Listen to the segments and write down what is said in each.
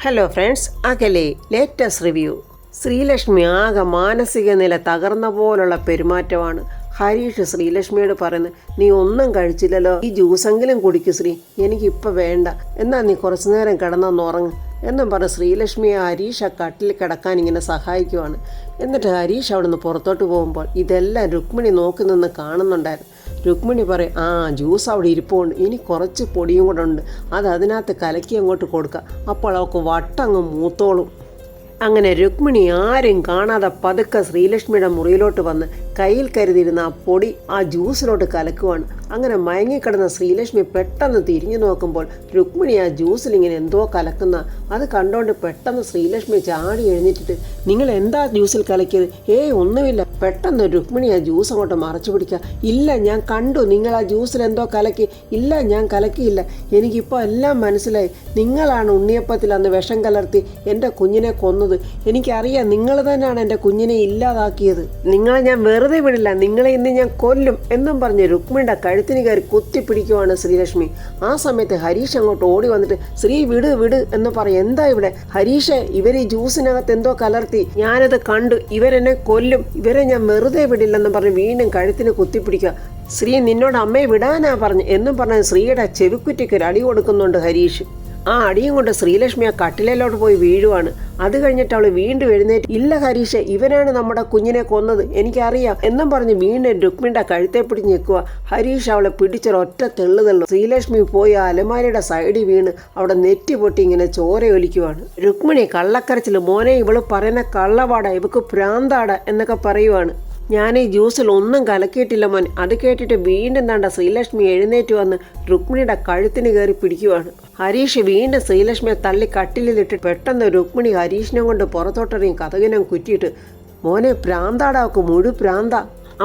Hello friends, അകലെ latest review. Sreelakshmi ആകെ മാനസിക നില തകർന്ന പോലുള്ള പെരുമാറ്റമാണ്. ഹരീഷ് ശ്രീലക്ഷ്മിയോട് പറയുന്നത്, നീ ഒന്നും കഴിച്ചില്ലല്ലോ, ഈ ജ്യൂസെങ്കിലും കുടിക്കു ശ്രീ, എനിക്കിപ്പോൾ വേണ്ട, എന്നാൽ നീ കുറച്ചു നേരം കിടന്നൊന്നുറങ്ങ് എന്നും പറഞ്ഞ് ശ്രീലക്ഷ്മിയെ ഹരീഷ് ആ കട്ടിൽ കിടക്കാൻ ഇങ്ങനെ സഹായിക്കുവാണ്. എന്നിട്ട് ഹരീഷ് അവിടെ നിന്ന് പുറത്തോട്ട് പോകുമ്പോൾ ഇതെല്ലാം രുക്മിണി നോക്കി നിന്ന് കാണുന്നുണ്ടായിരുന്നു. രുക്മിണി പറയും, ജ്യൂസ് അവിടെ ഇരിപ്പുണ്ട്, ഇനി കുറച്ച് പൊടിയും കൂടെ ഉണ്ട്, അത് അതിനകത്ത് കലക്കി അങ്ങോട്ട് കൊടുക്കുക, അപ്പോൾ അവൾക്ക് വട്ടങ്ങ് മൂത്തോളും. അങ്ങനെ രുക്മിണി ആരും കാണാതെ പതുക്കെ ശ്രീലക്ഷ്മിയുടെ മുറിയിലോട്ട് വന്ന് കയ്യിൽ കരുതിയിരുന്ന ആ പൊടി ആ ജ്യൂസിലോട്ട് കലക്കുവാണ്. അങ്ങനെ മയങ്ങിക്കിടന്ന ശ്രീലക്ഷ്മി പെട്ടെന്ന് തിരിഞ്ഞു നോക്കുമ്പോൾ രുക്മിണി ആ ജ്യൂസിൽ ഇങ്ങനെ എന്തോ കലക്കുന്ന അത് കണ്ടോണ്ട് പെട്ടെന്ന് ശ്രീലക്ഷ്മി ചാടി എഴുന്നേറ്റിട്ട്, നിങ്ങൾ എന്താ ജ്യൂസിൽ കലക്കിയത്? ഒന്നുമില്ല. പെട്ടെന്ന് രുക്മിണി ആ ജ്യൂസ് അങ്ങോട്ട് മറച്ചു പിടിക്കുക. ഇല്ല, ഞാൻ കണ്ടു, നിങ്ങൾ ആ ജ്യൂസിൽ എന്തോ കലക്കി. ഇല്ല, ഞാൻ കലക്കിയില്ല, എനിക്കിപ്പോൾ എല്ലാം മനസ്സിലായി, നിങ്ങളാണ് ഉണ്ണിയപ്പത്തിൽ അന്ന് വിഷം കലർത്തി എൻ്റെ കുഞ്ഞിനെ കൊന്നത്. എനിക്കറിയാം, നിങ്ങൾ തന്നെയാണ് എൻ്റെ കുഞ്ഞിനെ ഇല്ലാതാക്കിയത്. നിങ്ങളെ ഞാൻ വെറുതെ വിടില്ല, നിങ്ങളെ ഇന്ന് ഞാൻ കൊല്ലും എന്നും പറഞ്ഞ് രുക്മിണിയുടെ കഴുത്തിന് കയറി കുത്തിപ്പിടിക്കുവാണ് ശ്രീലക്ഷ്മി. ആ സമയത്ത് ഹരീഷ് അങ്ങോട്ട് ഓടി വന്നിട്ട്, ശ്രീ വിട് വിട് എന്ന് പറയും. എന്താ ഇവിടെ ഹരീഷ്, ഇവർ ഈ ജ്യൂസിനകത്ത് എന്തോ കലർത്തി, ഞാനത് കണ്ടു, ഇവരെന്നെ കൊല്ലും, ഇവരെ ഞാൻ വെറുതെ വിടില്ലെന്ന് പറഞ്ഞ് വീണ്ടും കഴുത്തിന് കുത്തിപ്പിടിക്കുക. ശ്രീ, നിന്നോട് അമ്മയെ വിടാനാ പറഞ്ഞു എന്നും പറഞ്ഞ് ശ്രീയുടെ ചെവിക്കുറ്റിക്ക് ഒരു അടി കൊടുക്കുന്നുണ്ട് ഹരീഷ്. ആ അടിയും കൊണ്ട് ശ്രീലക്ഷ്മി ആ കട്ടിലോട്ട് പോയി വീഴുവാണ്. അത് കഴിഞ്ഞിട്ട് അവൾ വീണ്ടും എഴുന്നേറ്റ്, ഇല്ല ഹരീഷ്, ഇവനാണ് നമ്മുടെ കുഞ്ഞിനെ കൊന്നത്, എനിക്കറിയാം എന്നും പറഞ്ഞ് വീണ്ടും രുക്മിണിയുടെ കഴുത്തെ പിടിച്ച് നിൽക്കുക. ഹരീഷ് അവളെ പിടിച്ചൊരൊറ്റ തെള്ളു. ശ്രീലക്ഷ്മി പോയി ആ അലമാരയുടെ സൈഡിൽ വീണ് അവിടെ നെറ്റി പൊട്ടി ഇങ്ങനെ ചോരയൊലിക്കുവാണ്. രുക്മിണി കള്ളക്കരച്ചിൽ, മോനെ ഇവള് പറയുന്ന കള്ളവാട, ഇവക്ക് ഭ്രാന്താട എന്നൊക്കെ പറയുവാണ്. ഞാൻ ഈ ജ്യൂസിൽ ഒന്നും കലക്കിയിട്ടില്ല മോൻ. അത് കേട്ടിട്ട് വീണ്ടും താണ്ട ശ്രീലക്ഷ്മി എഴുന്നേറ്റ് വന്ന് രുക്മിണിയുടെ കഴുത്തിന് കയറി പിടിക്കുവാണ്. ഹരീഷ് വീണ്ടും ശ്രീലക്ഷ്മിയെ തള്ളി കട്ടിലിലിട്ട് പെട്ടെന്ന് രുക്മിണി ഹരീഷിനെ കൊണ്ട് പുറത്തോട്ടിറങ്ങി കഥകിനം കുറ്റിയിട്ട്, മോനെ ഭ്രാന്താടാക്ക്, മുഴു ഭ്രാന്ത,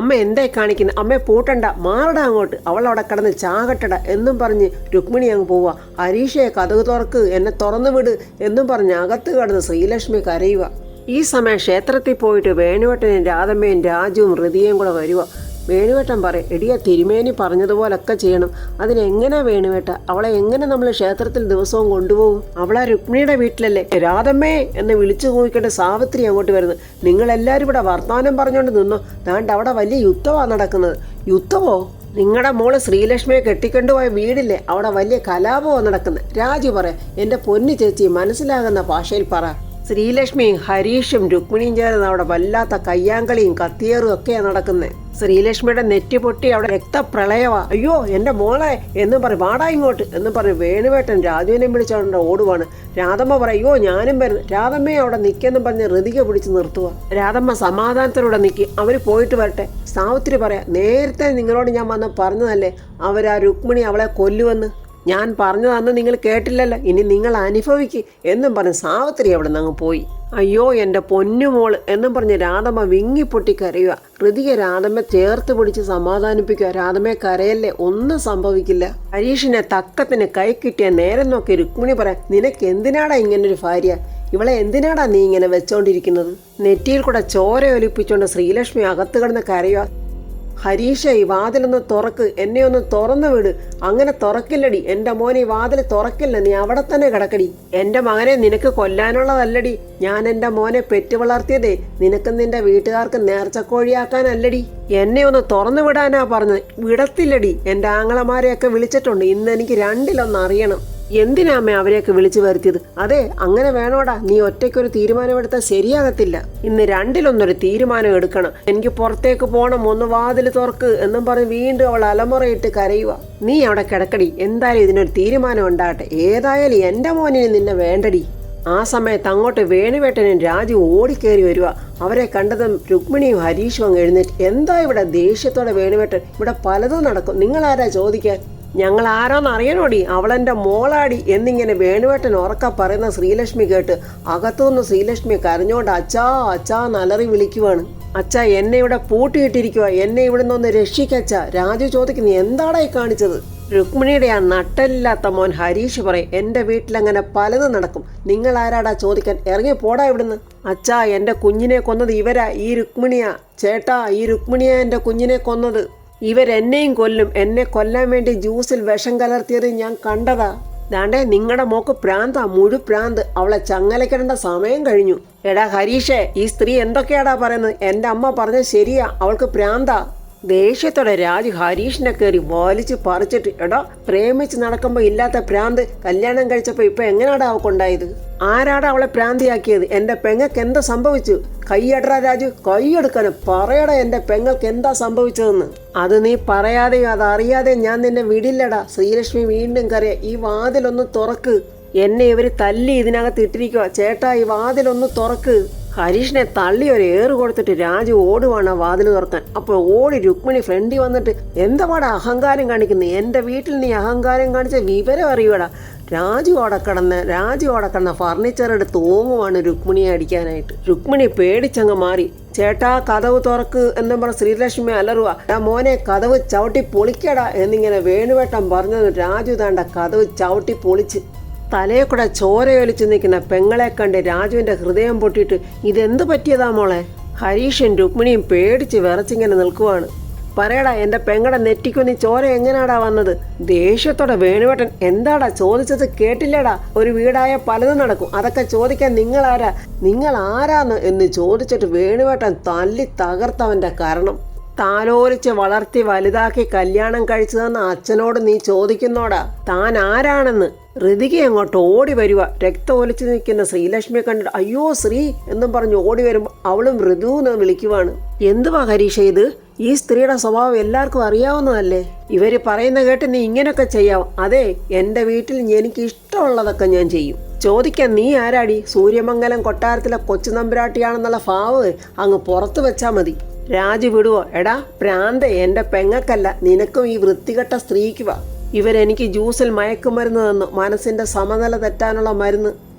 അമ്മ എന്തായി കാണിക്കുന്നത്, അമ്മയെ പൂട്ടണ്ട, മാറടാ അങ്ങോട്ട്, അവൾ അവിടെ കിടന്ന് ചാകട്ടട എന്നും പറഞ്ഞ് രുക്മിണി അങ്ങ് പോവുക. ഹരീഷെ കഥക് തുറക്ക്, എന്നെ തുറന്നു വിട് എന്നും പറഞ്ഞ് അകത്ത് കിടന്ന് ശ്രീലക്ഷ്മി കരയുക. ഈ സമയം ക്ഷേത്രത്തിൽ പോയിട്ട് വേണുവേട്ടനും രാധമ്മയും രാജുവും ഹൃദയയും കൂടെ വരുക. വേണുവേട്ടൻ പറയും, എടിയ തിരുമേനി പറഞ്ഞതുപോലൊക്കെ ചെയ്യണം. അതിനെങ്ങനെ വേണുവേട്ട, അവളെ എങ്ങനെ നമ്മൾ ക്ഷേത്രത്തിൽ ദിവസവും കൊണ്ടുപോകും? അവളെ രുക്മിണിയുടെ വീട്ടിലല്ലേ? രാധമ്മേ എന്ന് വിളിച്ചു കൂവിക്കേണ്ട സാവിത്രി അങ്ങോട്ട് വരുന്നത്. നിങ്ങളെല്ലാവരും ഇവിടെ വർത്തമാനം പറഞ്ഞുകൊണ്ട് നിന്നോ, ദാണ്ട് അവിടെ വലിയ യുദ്ധമാണ് നടക്കുന്നത്. യുദ്ധമോ? നിങ്ങളുടെ മോള് ശ്രീലക്ഷ്മിയെ കെട്ടിക്കൊണ്ടുപോയ വീടില്ലേ, അവിടെ വലിയ കലാപമാണ് നടക്കുന്നത്. രാജു പറയാം, എൻ്റെ പൊന്നു ചേച്ചി മനസ്സിലാകുന്ന ഭാഷയിൽ പറ. ശ്രീലക്ഷ്മിയും ഹരീഷും രുക്മിണിയും ചേർന്ന് അവിടെ വല്ലാത്ത കയ്യാങ്കളിയും കത്തിയേറും ഒക്കെയാണ് നടക്കുന്നത്. ശ്രീലക്ഷ്മിയുടെ നെറ്റി പൊട്ടി അവിടെ രക്തപ്രളയവാ. അയ്യോ എൻ്റെ മോളെ എന്ന് പറയും, വാടാ ഇങ്ങോട്ട് എന്ന് പറയും. വേണുവേട്ടൻ രാജുവിനെ വിളിച്ചോണ്ട് ഓടുവാണ്. രാധമ്മ പറയും, അയ്യോ ഞാനും വരുന്നു. രാധമ്മയെ അവിടെ നിൽക്കെന്നും പറഞ്ഞ് ഹൃതിക പിടിച്ച് നിർത്തുക. രാധമ്മ സമാധാനത്തിലൂടെ നിൽക്കി, അവർ പോയിട്ട് വരട്ടെ. സാവിത്രി പറയാം, നേരത്തെ നിങ്ങളോട് ഞാൻ വന്ന് പറഞ്ഞതല്ലേ അവരാ രുക്മിണി അവളെ കൊല്ലുവെന്ന്. ഞാൻ പറഞ്ഞതന്ന് നിങ്ങൾ കേട്ടില്ലല്ലോ, ഇനി നിങ്ങൾ അനുഭവിക്ക് എന്നും പറഞ്ഞ് സാവിത്രി അവിടെ നിന്ന് അങ്ങ് പോയി. അയ്യോ എൻ്റെ പൊന്നുമോള് എന്നും പറഞ്ഞ് രാധമ്മ വിങ്ങിപ്പൊട്ടി കരയുക. ഹൃതിക രാധമ്മയെ ചേർത്ത് പിടിച്ച് സമാധാനിപ്പിക്കുക. രാധമ്മയെ കരയല്ലേ, ഒന്നും സംഭവിക്കില്ല. ഹരീഷിനെ തക്കത്തിന് കൈ കിട്ടിയ നേരം നോക്കി രുക്മിണി പറയാം, നിനക്ക് എന്തിനാടാ ഇങ്ങനൊരു ഭാര്യ, ഇവളെ എന്തിനാടാ നീ ഇങ്ങനെ വെച്ചോണ്ടിരിക്കുന്നത്? നെറ്റിയിൽ കൂടെ ചോര ഒലിപ്പിച്ചുകൊണ്ട് ശ്രീലക്ഷ്മി അകത്ത് കിടന്ന് കരയുക. ഹരീഷ, ഈ വാതിലൊന്ന് തുറക്ക്, എന്നെ ഒന്ന് തുറന്നു വിട്. അങ്ങനെ തുറക്കില്ലടി എൻ്റെ മോനെ, ഈ വാതിൽ തുറക്കില്ല, നീ അവിടെ തന്നെ കിടക്കടി. എൻ്റെ മകനെ നിനക്ക് കൊല്ലാനുള്ളതല്ലടി, ഞാൻ എൻ്റെ മോനെ പെറ്റു വളർത്തിയതേ നിനക്ക് നിന്റെ വീട്ടുകാർക്ക് നേർച്ചക്കോഴിയാക്കാനല്ലടി. എന്നെ ഒന്ന് തുറന്നു വിടാനാ പറഞ്ഞത്, വിടത്തില്ലടി. എൻ്റെ ആങ്ങളമാരെയൊക്കെ വിളിച്ചിട്ടുണ്ട്, ഇന്ന് എനിക്ക് രണ്ടിലൊന്ന് അറിയണം. എന്തിനാമ്മേ അവരെയൊക്കെ വിളിച്ചു വരുത്തിയത്? അതെ, അങ്ങനെ വേണോടാ, നീ ഒറ്റയ്ക്കൊരു തീരുമാനമെടുത്താൽ ശരിയാകത്തില്ല. ഇന്ന് രണ്ടിലൊന്നൊരു തീരുമാനം എടുക്കണം. എനിക്ക് പുറത്തേക്ക് പോകണം, ഒന്ന് വാതിൽ തുറക്ക് എന്നും പറഞ്ഞ് വീണ്ടും അവൾ അലമുറയിട്ട് കരയുക. നീ അവിടെ കിടക്കടി, എന്തായാലും ഇതിനൊരു തീരുമാനം ഉണ്ടാകട്ടെ. ഏതായാലും എൻ്റെ മോനിന് നിന്നെ വേണ്ടടി. ആ സമയത്ത് അങ്ങോട്ട് വേണുവേട്ടനും രാജു ഓടിക്കേറി വരിക. അവരെ കണ്ടതും രുക്മിണിയും ഹരീഷും അങ്ങ് എഴുന്നേറ്റ്, എന്താ ഇവിടെ ദേഷ്യത്തോടെ വേണുവേട്ടൻ, ഇവിടെ പലതും നടക്കും, നിങ്ങളാരാ ചോദിക്കാൻ? ഞങ്ങൾ ആരാന്ന് അറിയണോടി, അവളെൻ്റെ മോളാടി എന്നിങ്ങനെ വേണുവേട്ടൻ ഉറക്ക പറയുന്ന ശ്രീലക്ഷ്മി കേട്ട് അകത്തുനിന്ന് ശ്രീലക്ഷ്മി കരഞ്ഞോണ്ട് അച്ഛാ അച്ഛാ നലറി വിളിക്കുവാണ്. അച്ഛാ, എന്നെ ഇവിടെ പൂട്ടിയിട്ടിരിക്കുക, എന്നെ ഇവിടെ നിന്നൊന്ന് രക്ഷിക്കച്ച. രാജു ചോദിക്കുന്നു, എന്താടായി കാണിച്ചത്? രുക്മിണിയുടെ ആ നട്ടലില്ലാത്ത മോൻ ഹരീഷ് പറയും, എൻ്റെ വീട്ടിലങ്ങനെ പലതും നടക്കും, നിങ്ങൾ ആരാടാ ചോദിക്കാൻ, ഇറങ്ങി പോടാ ഇവിടുന്ന്. അച്ഛാ, എൻ്റെ കുഞ്ഞിനെ കൊന്നത് ഇവരാ, ഈ രുക്മിണിയാ. ചേട്ടാ, ഈ രുക്മിണിയാ എൻ്റെ കുഞ്ഞിനെ കൊന്നത്. ഇവരെന്നെയും കൊല്ലും, എന്നെ കൊല്ലാൻ വേണ്ടി ജ്യൂസിൽ വിഷം കലർത്തിയത് ഞാൻ കണ്ടതാ. ദാണ്ടേ നിങ്ങളുടെ മോക്ക് പ്രാന്താ, പ്രാന്ത്. അവളെ ചങ്ങലക്കിടേണ്ട സമയം കഴിഞ്ഞു. എടാ ഹരീഷേ, ഈ സ്ത്രീ എന്തൊക്കെയാടാ പറയുന്നത്? എൻ്റെ അമ്മ പറഞ്ഞത് ശരിയാ, അവൾക്ക് പ്രാന്താ. ദേഷ്യത്തോടെ രാജു ഹരീഷിനെ കയറി വലിച്ചു പറിച്ചിട്ട്, എടാ പ്രേമിച്ച് നടക്കുമ്പോൾ ഇല്ലാത്ത പ്രാന്ത് കല്യാണം കഴിച്ചപ്പോൾ ഇപ്പൊ എങ്ങനെയാടാ അവൾക്കുണ്ടായത്? ആരാടാ അവളെ പ്രാന്തിയാക്കിയത്? എൻ്റെ പെങ്ങൾക്ക് എന്താ സംഭവിച്ചു? കൈയടറാ രാജു, കൈയെടുക്കാനും പറയടാ എൻ്റെ പെങ്ങൾക്ക് എന്താ സംഭവിച്ചതെന്ന്. അത് നീ പറയാതെയോ അതറിയാതെ ഞാൻ നിന്നെ വിടില്ലടാ. ശ്രീലക്ഷ്മി വീണ്ടും കരയ, ഈ വാതിലൊന്ന് തുറക്ക്. എന്നെ ഇവര് തല്ലി ഇതിനകത്ത് ഇട്ടിരിക്കുക. ചേട്ടാ ഈ വാതിലൊന്ന് തുറക്ക്. ഹരീഷിനെ തള്ളി ഒരു ഏറ് കൊടുത്തിട്ട് രാജു ഓടുവാണ് വാതിൽ തുറക്കാൻ. അപ്പോൾ ഓടി രുക്മിണി ഫ്രണ്ടിൽ വന്നിട്ട്, എന്താ പാടാ അഹങ്കാരം കാണിക്കുന്നത്? എൻ്റെ വീട്ടിൽ നീ അഹങ്കാരം കാണിച്ച വിവരം അറിയൂടാ. രാജു ഓടക്കടന്ന ഫർണിച്ചർ എടുത്ത് ഓങ്ങുവാണ് രുക്മിണിയെ അടിക്കാനായിട്ട്. രുക്മിണി പേടിച്ചങ്ങ് മാറി. ചേട്ടാ കതവ് തുറക്ക് എന്നും പറഞ്ഞ ശ്രീലക്ഷ്മി അലറുക. മോനെ കതവ് ചവിട്ടി പൊളിക്കടാ എന്നിങ്ങനെ വേണുവേട്ടൻ പറഞ്ഞത് രാജു താണ്ട കതവ് ചവിട്ടി പൊളിച്ച്. തലയെ കൂടെ ചോരയൊലിച്ച് നിൽക്കുന്ന പെങ്ങളെ കണ്ട് രാജുവിൻ്റെ ഹൃദയം പൊട്ടിയിട്ട്, ഇതെന്ത് പറ്റിയതാ മോളെ? ഹരീഷും രുക്മിണിയും പേടിച്ച് വിറച്ചിങ്ങനെ നിൽക്കുവാണ്. പറയടാ, എൻ്റെ പെങ്ങളുടെ നെറ്റിക്കുന്നി ചോര എങ്ങനെയാടാ വന്നത്? ദേഷ്യത്തോടെ വേണുവേട്ടൻ, എന്താടാ ചോദിച്ചത് കേട്ടില്ലടാ? ഒരു വീടായ പലതും നടക്കും, അതൊക്കെ ചോദിക്കാൻ നിങ്ങൾ ആരാന്ന് എന്ന് ചോദിച്ചിട്ട് വേണുവേട്ടൻ തല്ലി തകർത്തവൻ്റെ കാരണം. താലോലിച്ച് വളർത്തി വലുതാക്കി കല്യാണം കഴിച്ചതെന്ന് അച്ഛനോട് നീ ചോദിക്കുന്നോടാ താൻ ആരാണെന്ന്? ഋതിക അങ്ങോട്ട് ഓടി വരുക. രക്തം ഒലിച്ചു നിൽക്കുന്ന ശ്രീലക്ഷ്മിയെ കണ്ടിട്ട്, അയ്യോ ശ്രീ എന്നും പറഞ്ഞ് ഓടി വരുമ്പോൾ അവളും ഋതു എന്ന് വിളിക്കുവാണ്. എന്തുവാ ഹരീഷ ഇത്? ഈ സ്ത്രീയുടെ സ്വഭാവം എല്ലാവർക്കും അറിയാവുന്നതല്ലേ? ഇവര് പറയുന്ന കേട്ട് നീ ഇങ്ങനെയൊക്കെ ചെയ്യാം. അതെ, എൻ്റെ വീട്ടിൽ എനിക്ക് ഇഷ്ടമുള്ളതൊക്കെ ഞാൻ ചെയ്യും. ചോദിക്കാൻ നീ ആരാടി? സൂര്യമംഗലം കൊട്ടാരത്തിലെ കൊച്ചു നമ്പുരാട്ടിയാണെന്നുള്ള ഭാവ് അങ്ങ് പുറത്തു വെച്ചാൽ മതി. രാജു വിടുവോ? എടാ പ്രാന്ത, എൻ്റെ പെങ്ങക്കല്ല, നിനക്കും ഈ വൃത്തികെട്ട സ്ത്രീക്കുവാ. ഇവരെനിക്ക് ജ്യൂസിൽ മയക്കുമരുന്ന് തന്നു, മനസ്സിൻ്റെ സമനില തെറ്റാനുള്ള മരുന്ന്.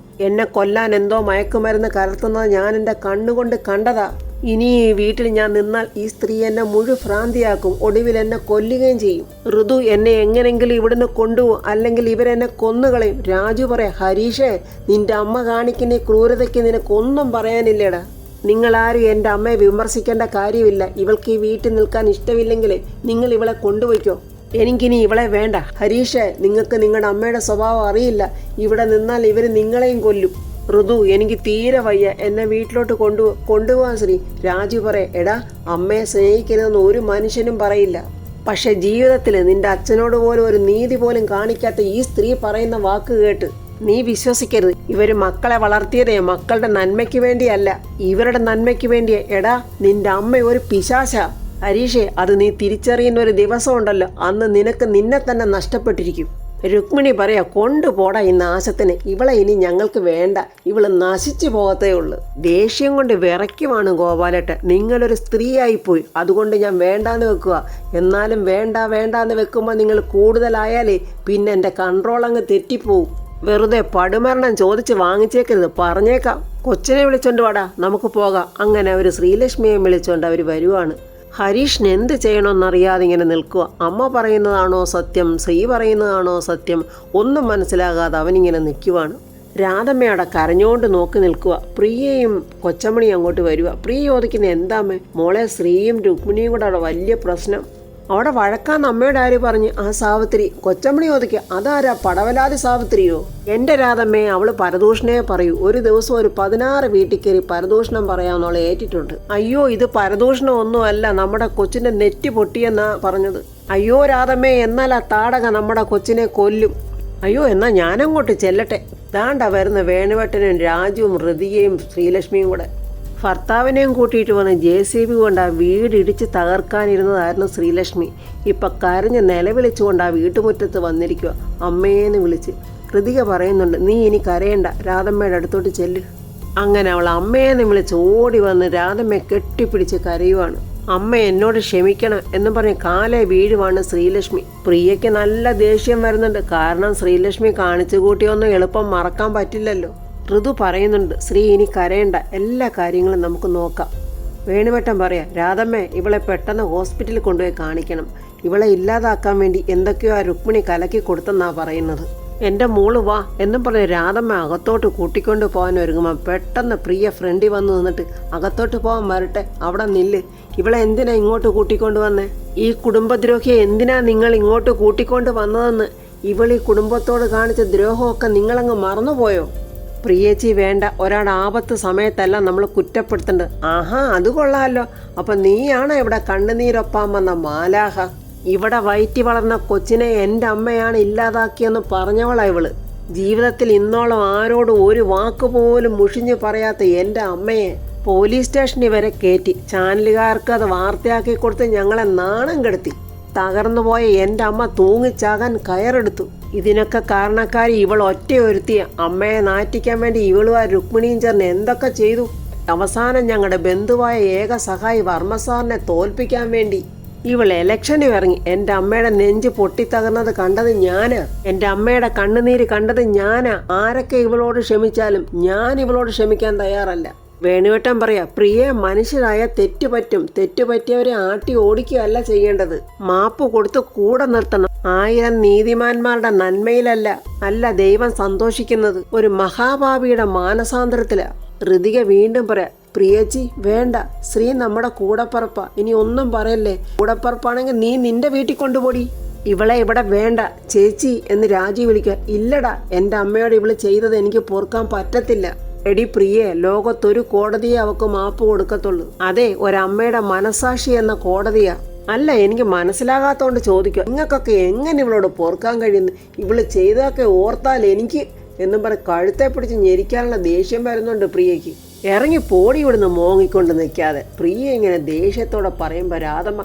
എന്നെ കൊല്ലാൻ എന്തോ മയക്കുമരുന്ന് കലർത്തുന്നത് ഞാൻ എൻ്റെ കണ്ണുകൊണ്ട് കണ്ടതാ. ഇനി ഈ വീട്ടിൽ ഞാൻ നിന്നാൽ ഈ സ്ത്രീ എന്നെ ഭ്രാന്തിയാക്കും, ഒടുവിൽ എന്നെ കൊല്ലുകയും ചെയ്യും. ഋതു എന്നെ എങ്ങനെങ്കിലും ഇവിടുന്ന് കൊണ്ടുപോകും, അല്ലെങ്കിൽ ഇവരെന്നെ കൊന്നുകളയും. രാജു പറയാം, ഹരീഷേ നിന്റെ അമ്മ കാണിക്കുന്ന ഈ ക്രൂരതയ്ക്ക് നിനക്കൊന്നും പറയാനില്ലേടാ. നിങ്ങളാരും എൻ്റെ അമ്മയെ വിമർശിക്കേണ്ട കാര്യമില്ല. ഇവൾക്ക് ഈ വീട്ടിൽ നിൽക്കാൻ ഇഷ്ടമില്ലെങ്കിൽ നിങ്ങൾ ഇവളെ കൊണ്ടുപോയിക്കോ. എനിക്കിനി ഇവളെ വേണ്ട. ഹരീഷേ, നിങ്ങൾക്ക് നിങ്ങളുടെ അമ്മയുടെ സ്വഭാവം അറിയില്ല. ഇവിടെ നിന്നാൽ ഇവർ നിങ്ങളെയും കൊല്ലും. ഋതു, എനിക്ക് തീരെ വയ്യ, എന്നെ വീട്ടിലോട്ട് കൊണ്ടുപോകാൻ ശ്രീ. രാജു പറയെ, എടാ അമ്മയെ സ്നേഹിക്കരുതെന്ന് ഒരു മനുഷ്യനും പറയില്ല. പക്ഷെ ജീവിതത്തിൽ നിന്റെ അച്ഛനോട് പോലും ഒരു നീതി പോലും കാണിക്കാത്ത ഈ സ്ത്രീ പറയുന്ന വാക്ക് കേട്ട് നീ വിശ്വസിക്കരുത്. ഇവര് മക്കളെ വളർത്തിയതേ മക്കളുടെ നന്മയ്ക്ക് വേണ്ടിയല്ല, ഇവരുടെ നന്മയ്ക്ക് വേണ്ടിയേ. എടാ നിന്റെ അമ്മ ഒരു പിശാച. ഹരീഷേ, അത് നീ തിരിച്ചറിയുന്ന ഒരു ദിവസം ഉണ്ടല്ലോ, അന്ന് നിനക്ക് നിന്നെ തന്നെ നഷ്ടപ്പെട്ടിരിക്കും. രുക്മിണി പറയാ, കൊണ്ടുപോടാ ഈ നാശത്തിന്. ഇവളെ ഇനി ഞങ്ങൾക്ക് വേണ്ട, ഇവള് നശിച്ചു പോകത്തേ ഉള്ളു. ദേഷ്യം കൊണ്ട് വിറയ്ക്കുവാണ് ഗോപാലേട്ടൻ. നിങ്ങളൊരു സ്ത്രീയായിപ്പോയി, അതുകൊണ്ട് ഞാൻ വേണ്ടാന്ന് വെക്കുക. എന്നാലും വേണ്ടാന്ന് വെക്കുമ്പോൾ നിങ്ങൾ കൂടുതലായാലേ പിന്നെ എൻ്റെ കൺട്രോൾ അങ്ങ് തെറ്റിപ്പോവും. വെറുതെ പടുമരണം ചോദിച്ച് വാങ്ങിച്ചേക്കരുത്, പറഞ്ഞേക്കാം. കൊച്ചിനെ വിളിച്ചോണ്ട് വാടാ, നമുക്ക് പോകാം. അങ്ങനെ അവർ ശ്രീലക്ഷ്മിയെ വിളിച്ചോണ്ട് അവർ വരുവാണ്. ഹരീഷിന് എന്ത് ചെയ്യണമെന്നറിയാതെ ഇങ്ങനെ നിൽക്കുക. അമ്മ പറയുന്നതാണോ സത്യം, ശ്രീ പറയുന്നതാണോ സത്യം, ഒന്നും മനസ്സിലാകാതെ അവനിങ്ങനെ നിൽക്കുവാണ്. രാധമ്മയുടെ കരഞ്ഞോണ്ട് നോക്കി നിൽക്കുക. പ്രിയയും കൊച്ചമണിയും അങ്ങോട്ട് വരിക. പ്രിയ ചോദിക്കുന്ന, എന്താമ്മേ മോളെ, ശ്രീയും രുക്മിണിയും കൂടെ അവിടെ വലിയ പ്രശ്നം. അവിടെ വഴക്കാന്ന് അമ്മയുടെ ആര് പറഞ്ഞ്? ആ സാവിത്രി. കൊച്ചമണി ചോദിക്കുക, അതാരാ? പടവലാതി സാവിത്രിയോ? എൻ്റെ രാധമ്മയെ, അവള് പരദൂഷണേ പറയൂ. ഒരു ദിവസം ഒരു 16 വീട്ടിൽ കയറി പരദൂഷണം പറയാമെന്നുള്ള ഏറ്റിട്ടുണ്ട്. അയ്യോ, ഇത് പരദൂഷണം ഒന്നും അല്ല, നമ്മുടെ കൊച്ചിൻ്റെ നെറ്റി പൊട്ടിയെന്നാ പറഞ്ഞത്. അയ്യോ രാധമ്മേ, എന്നാൽ ആ താടക നമ്മുടെ കൊച്ചിനെ കൊല്ലും. അയ്യോ, എന്നാൽ ഞാനങ്ങോട്ട് ചെല്ലട്ടെ. ദാണ്ട വരുന്ന വേണുവേട്ടനും രാജുവും ഋതികയും ശ്രീലക്ഷ്മിയും കൂടെ. ഭർത്താവിനെയും കൂട്ടിയിട്ട് വന്ന് JCB കൊണ്ട് ആ വീടിടിച്ച് തകർക്കാനിരുന്നതായിരുന്നു ശ്രീലക്ഷ്മി. ഇപ്പം കരഞ്ഞ് നിലവിളിച്ചുകൊണ്ട് ആ വീട്ടുമുറ്റത്ത് വന്നിരിക്കുക. അമ്മേന്ന് വിളിച്ച്. ഋതിക പറയുന്നുണ്ട്, നീ ഇനി കരയണ്ട, രാധമ്മയുടെ അടുത്തോട്ട് ചെല്ല്. അങ്ങനെ അവൾ അമ്മേന്ന് വിളിച്ച് ഓടി വന്ന് രാധമ്മയെ കെട്ടിപ്പിടിച്ച് കരയുവാണ്. അമ്മ എന്നോട് ക്ഷമിക്കണം എന്നും പറഞ്ഞ് കാലെ വീഴുവാണ് ശ്രീലക്ഷ്മി. പ്രിയയ്ക്ക് നല്ല ദേഷ്യം വരുന്നുണ്ട്. കാരണം ശ്രീലക്ഷ്മി കാണിച്ചു കൂട്ടിയൊന്നും എളുപ്പം മറക്കാൻ പറ്റില്ലല്ലോ. ഋതു പറയുന്നുണ്ട്, ശ്രീ ഇനി കരയണ്ട, എല്ലാ കാര്യങ്ങളും നമുക്ക് നോക്കാം. വേണുവേട്ടൻ പറയാം, രാധമ്മേ ഇവളെ പെട്ടെന്ന് ഹോസ്പിറ്റലിൽ കൊണ്ടുപോയി കാണിക്കണം. ഇവളെ ഇല്ലാതാക്കാൻ വേണ്ടി എന്തൊക്കെയോ ആ രുക്മിണി കലക്കി കൊടുത്തെന്നാ പറയുന്നത്. എൻ്റെ മോള് വാ എന്നും പറഞ്ഞ് രാധമ്മ അകത്തോട്ട് കൂട്ടിക്കൊണ്ട് പോകാൻ ഒരുങ്ങുമ്പോൾ പെട്ടെന്ന് പ്രിയ ഫ്രണ്ടിൽ വന്ന് നിന്നിട്ട്, അകത്തോട്ട് പോകാൻ വരട്ടെ, അവിടെ നില്ല്. ഇവളെ എന്തിനാ ഇങ്ങോട്ട് കൂട്ടിക്കൊണ്ട് വന്നേ? ഈ കുടുംബദ്രോഹിയെ എന്തിനാ നിങ്ങൾ ഇങ്ങോട്ട് കൂട്ടിക്കൊണ്ട് വന്നതെന്ന് ഇവളീ കുടുംബത്തോട് കാണിച്ച ദ്രോഹമൊക്കെ നിങ്ങളങ്ങ് മറന്നുപോയോ? പ്രിയേച്ചി വേണ്ട, ഒരാളുടെ ആപത്ത് സമയത്തല്ല നമ്മൾ കുറ്റപ്പെടുത്തേണ്ടത്. ആഹാ, അത് കൊള്ളാമല്ലോ. അപ്പം നീയാണ് ഇവിടെ കണ്ണുനീരൊപ്പാൻ വന്ന മാലാഹ. ഇവിടെ വയറ്റി വളർന്ന കൊച്ചിനെ എൻ്റെ അമ്മയാണ് ഇല്ലാതാക്കിയെന്ന് പറഞ്ഞവളാ ഇവള്. ജീവിതത്തിൽ ഇന്നോളം ആരോടും ഒരു വാക്ക് പോലും മുഷിഞ്ഞു പറയാത്ത എൻ്റെ അമ്മയെ പോലീസ് സ്റ്റേഷനിൽ വരെ കയറ്റി ചാനലുകാർക്ക് അത് വാർത്തയാക്കി കൊടുത്ത് ഞങ്ങളെ നാണം കെടുത്തി. തകർന്നുപോയ എൻ്റെ അമ്മ തൂങ്ങിച്ചാകാൻ കയറെടുത്തു. ഇതിനൊക്കെ കാരണക്കാരി ഇവൾ ഒറ്റയൊരുത്തിയ. അമ്മയെ നാറ്റിക്കാൻ വേണ്ടി ഇവളും രുക്മിണിയും ചേർന്ന് എന്തൊക്കെ ചെയ്തു. അവസാനം ഞങ്ങളുടെ ബന്ധുവായ ഏക സഹായി വർമ്മസാറിനെ തോൽപ്പിക്കാൻ വേണ്ടി ഇവൾ ഇലക്ഷന് ഇറങ്ങി. എൻ്റെ അമ്മയുടെ നെഞ്ച് പൊട്ടിത്തകർന്നത് കണ്ടത് ഞാനാ. എൻ്റെ അമ്മയുടെ കണ്ണുനീര് കണ്ടത് ഞാനാ. ആരൊക്കെ ഇവളോട് ക്ഷമിച്ചാലും ഞാൻ ഇവളോട് ക്ഷമിക്കാൻ തയ്യാറല്ല. വേണുവേട്ടൻ പറയാ, പ്രിയെ, മനുഷ്യരായ തെറ്റുപറ്റും. തെറ്റുപറ്റിയവരെ ആട്ടി ഓടിക്കുകയല്ല ചെയ്യേണ്ടത്, മാപ്പ് കൊടുത്ത് കൂടെ നിർത്തണം. 1000 നീതിമാന്മാരുടെ നന്മയിലല്ല ദൈവം സന്തോഷിക്കുന്നത്, ഒരു മഹാഭാവിയുടെ മാനസാന്തരത്തിലാ. ഋതിക വീണ്ടും പറയാ, പ്രിയേച്ചി വേണ്ട, ശ്രീ നമ്മുടെ കൂടപ്പറപ്പ, ഇനി ഒന്നും പറയല്ലേ. കൂടപ്പറപ്പാണെങ്കിൽ നീ നിന്റെ വീട്ടിൽ കൊണ്ടുപോടി. ഇവളെ ഇവിടെ വേണ്ട ചേച്ചി എന്ന് രാജി വിളിക്കുക. ഇല്ലടാ, എൻ്റെ അമ്മയോട് ഇവള് ചെയ്തത് എനിക്ക് പൊറുക്കാൻ പറ്റത്തില്ല. എടി പ്രിയെ, ലോകത്തൊരു കോടതിയെ അവക്ക് മാപ്പ് കൊടുക്കത്തുള്ളൂ. അതെ, ഒരമ്മയുടെ മനസാക്ഷി എന്ന കോടതിയാ. അല്ല, എനിക്ക് മനസ്സിലാകാത്തോണ്ട് ചോദിക്കുക, നിങ്ങൾക്കൊക്കെ എങ്ങനെ ഇവളോട് പൊറുക്കാൻ കഴിയുന്നു? ഇവള് ചെയ്തൊക്കെ ഓർത്താൽ എനിക്ക് എന്നും പറഞ്ഞ് കഴുത്തെ പിടിച്ച് ഞെരിക്കാനുള്ള ദേഷ്യം വരുന്നുണ്ട് പ്രിയയ്ക്ക്. ഇറങ്ങി പോടി ഇവിടുന്ന് മോങ്ങിക്കൊണ്ട് നിൽക്കാതെ. പ്രിയ ഇങ്ങനെ ദേഷ്യത്തോടെ പറയുമ്പോൾ രാധമ്മ,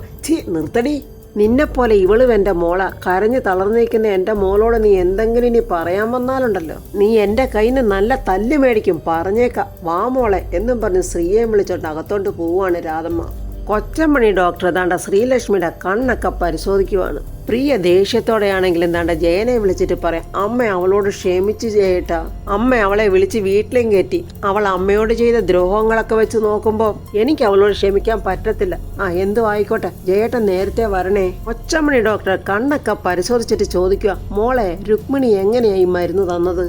നിർത്തടി, നിന്നെപ്പോലെ ഇവളും എൻ്റെ മോള. കരഞ്ഞ് തളർന്നിരിക്കുന്ന എൻ്റെ മോളോട് നീ എന്തെങ്കിലും ഇനി പറയാൻ വന്നാലുണ്ടല്ലോ, നീ എൻ്റെ കയ്യിൽ നിന്ന് നല്ല തല്ല് മേടിക്കും, പറഞ്ഞേക്കാം, വാ മോളെ എന്നും പറഞ്ഞ് ശ്രീയെ വിളിച്ചോണ്ട് അകത്തോട്ട് പോവുകയാണ് രാധമ്മ. കൊച്ചമണി ഡോക്ടർ ദാണ്ട ശ്രീലക്ഷ്മിയുടെ കണ്ണൊക്കെ പരിശോധിക്കുവാണ്. പ്രിയ ദേഷ്യത്തോടെയാണെങ്കിലും ദാണ്ട ജയനെ വിളിച്ചിട്ട് പറയാം, അമ്മ അവളോട് ക്ഷമിച്ചു ജയേട്ടാ. അമ്മ അവളെ വിളിച്ച് വീട്ടിലും കയറ്റി. അവൾ അമ്മയോട് ചെയ്ത ദ്രോഹങ്ങളൊക്കെ വെച്ച് നോക്കുമ്പോൾ എനിക്ക് അവളോട് ക്ഷമിക്കാൻ പറ്റത്തില്ല. എന്തോ ആയിക്കോട്ടെ, ജയേട്ടൻ നേരത്തെ വരണേ. കൊച്ചമണി ഡോക്ടർ കണ്ണൊക്കെ പരിശോധിച്ചിട്ട് ചോദിക്കുക, മോളെ, രുക്മിണി എങ്ങനെയായി മരുന്ന് തന്നത്?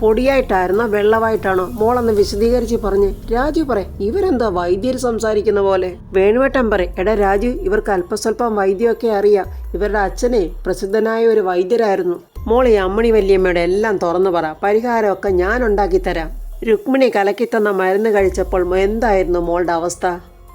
പൊടിയായിട്ടായിരുന്നോ വെള്ളമായിട്ടാണോ? മോളൊന്ന് വിശദീകരിച്ച് പറഞ്ഞ്. രാജു പറയും, ഇവരെന്താ വൈദ്യർ സംസാരിക്കുന്ന പോലെ. വേണുവേട്ടൻ പറയും, എടാ രാജു, ഇവർക്ക് അല്പസ്വല്പം വൈദ്യമൊക്കെ അറിയാം. ഇവരുടെ അച്ഛനെ പ്രസിദ്ധനായ ഒരു വൈദ്യരായിരുന്നു. മോളി അമ്മണി വല്യമ്മയുടെ എല്ലാം തുറന്നു പറ, പരിഹാരമൊക്കെ ഞാൻ ഉണ്ടാക്കി തരാം. രുക്മിണി കലക്കിത്തന്ന മരുന്ന് കഴിച്ചപ്പോൾ എന്തായിരുന്നു മോളുടെ അവസ്ഥ?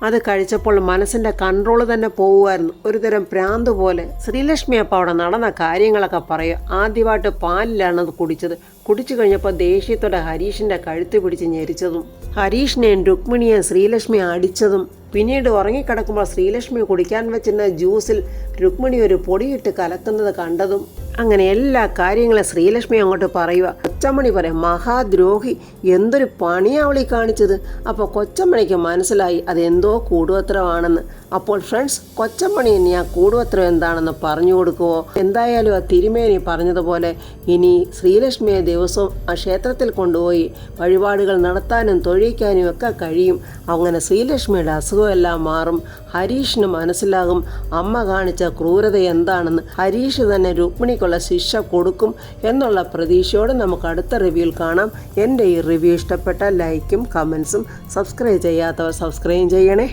അത് കഴിച്ചപ്പോൾ മനസ്സിൻ്റെ കൺട്രോള് തന്നെ പോവുമായിരുന്നു, ഒരുതരം ഭ്രാന്ത് പോലെ. ശ്രീലക്ഷ്മി അപ്പം അവിടെ നടന്ന കാര്യങ്ങളൊക്കെ പറയും. ആദ്യമായിട്ട് പാലിലാണ് അത് കുടിച്ചത്. കുടിച്ചു കഴിഞ്ഞപ്പോൾ ദേഷ്യത്തോടെ ഹരീഷിൻ്റെ കഴുത്ത് പിടിച്ച് ഞെരിച്ചതും ഹരീഷിനെയും രുക്മിണിയെയും ശ്രീലക്ഷ്മി അടിച്ചതും പിന്നീട് ഉറങ്ങിക്കിടക്കുമ്പോൾ ശ്രീലക്ഷ്മി കുടിക്കാൻ വെച്ചിരുന്ന ജ്യൂസിൽ രുക്മിണി ഒരു പൊടിയിട്ട് കലക്കുന്നത് കണ്ടതും അങ്ങനെ എല്ലാ കാര്യങ്ങളും ശ്രീലക്ഷ്മി അങ്ങോട്ട് പറയുക. കൊച്ചമ്മണി പറയാം, മഹാദ്രോഹി, എന്തൊരു പണിയാവളി കാണിച്ചത്. അപ്പോൾ കൊച്ചമ്മണിക്ക് മനസ്സിലായി അതെന്തോ കൂടുപത്രമാണെന്ന്. അപ്പോൾ ഫ്രണ്ട്സ്, കൊച്ചമ്മണി ഇനി ആ കൂടുപത്രം എന്താണെന്ന് പറഞ്ഞു കൊടുക്കുവോ? എന്തായാലും ആ തിരുമേനി പറഞ്ഞതുപോലെ ഇനി ശ്രീലക്ഷ്മിയെ ദിവസവും ആ ക്ഷേത്രത്തിൽ കൊണ്ടുപോയി വഴിപാടുകൾ നടത്താനും തൊഴിക്കാനും ഒക്കെ കഴിയും. അങ്ങനെ ശ്രീലക്ഷ്മിയുടെ അസുഖമെല്ലാം മാറും. ഹരീഷിന് മനസ്സിലാകും അമ്മ കാണിച്ച ക്രൂരത എന്താണെന്ന്. ഹരീഷ് തന്നെ രുക്മിണിക്കുള്ള ശിക്ഷ കൊടുക്കും എന്നുള്ള പ്രതീക്ഷയോടെ നമുക്ക് അടുത്ത റിവ്യൂവിൽ കാണാം. എൻ്റെ ഈ റിവ്യൂ ഇഷ്ടപ്പെട്ട ലൈക്കും കമൻസും, സബ്സ്ക്രൈബ് ചെയ്യാത്തവർ സബ്സ്ക്രൈബ് ചെയ്യണേ.